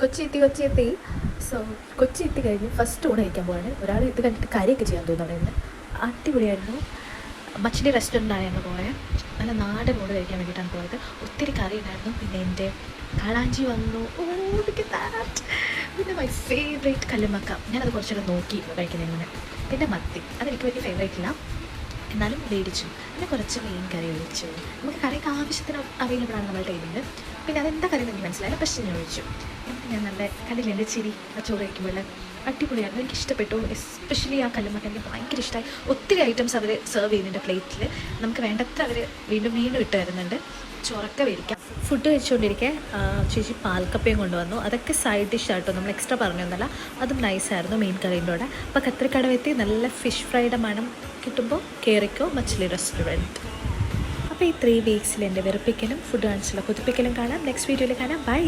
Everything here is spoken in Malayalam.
കൊച്ചി എത്തി. സോ കൊച്ചി എത്തി കഴിഞ്ഞ് ഫസ്റ്റ് ഊണ് കഴിക്കാൻ പോവാണ്. ഒരാൾ ഇത് കണ്ടിട്ട് കറിയൊക്കെ ചെയ്യാൻ തോന്നുന്നു. അവിടെ നിന്ന് അടിപൊളിയായിരുന്നു. മച്ചിലി റെസ്റ്റോറൻറ്റാണ് ഞങ്ങൾ പോയത്. നല്ല നാടൻ ഊണ് കഴിക്കാൻ വേണ്ടിയിട്ടാണ് പോയത്. ഒത്തിരി കറി ഉണ്ടായിരുന്നു. പിന്നെ എൻ്റെ കാളാഞ്ചി വന്നു. പിന്നെ മൈ ഫേവറേറ്റ് കല്ലുമക്ക. ഞാനത് കുറച്ചൊക്കെ നോക്കിയിരുന്നു കഴിക്കുന്നതിന് മുന്നേ. പിന്നെ മത്തി, അതെനിക്ക് വലിയ ഫേവറേറ്റ് ഇല്ല, എന്നാലും മേടിച്ചു. പിന്നെ കുറച്ച് മീൻ കറി ഒഴിച്ചു. നമുക്ക് കറിയൊക്കെ ആവശ്യത്തിന് അവൈലബിൾ ആണ് നമ്മുടെ ടൈമിൽ. പിന്നെ അതെന്താ കറി എനിക്ക് മനസ്സിലായില്ല, പക്ഷേ ഞാൻ ഒഴിച്ചു. എന്നിട്ട് ഞാൻ നല്ല കല്ലിലെൻ്റെ ചിരി ചോറ് കഴിക്കുമ്പോൾ അടിപൊളിയായിരുന്നു. എനിക്ക് ഇഷ്ടപ്പെട്ടു. എസ്പെഷ്യലി ആ കല്ലുമക്ക എനിക്ക് ഭയങ്കര ഇഷ്ടമായി. ഒത്തിരി ഐറ്റംസ് അവർ സെർവ് ചെയ്യുന്നുണ്ട് പ്ലേറ്റിൽ. നമുക്ക് വേണ്ടത്ര അവർ വീണ്ടും ഇട്ട് തരുന്നുണ്ട്. ചൊറക്ക മേടിക്കാം. ഫുഡ് കഴിച്ചുകൊണ്ടിരിക്കെ ചേച്ചി പാൽക്കപ്പയും കൊണ്ടുവന്നു. അതൊക്കെ സൈഡ് ഡിഷ് ആട്ടോ, നമ്മൾ എക്സ്ട്രാ പറഞ്ഞൊന്നുമല്ല. അതും നൈസായിരുന്നു മീൻ കറീൻ്റെ കൂടെ. അപ്പോൾ കത്രിക്കടവെത്തി നല്ല ഫിഷ് ഫ്രൈയുടെ മണം കിട്ടുമ്പോൾ കയറിക്കോ മച്ചിലി റെസ്റ്റോറൻറ്റ്. അപ്പോൾ ഈ 3 വീക്സിൽ എൻ്റെ വെറുപ്പിക്കലും ഫുഡ് കാണിച്ചുള്ള കൊതിപ്പിക്കലും കാണാം. നെക്സ്റ്റ് വീഡിയോയിൽ കാണാം. ബൈ.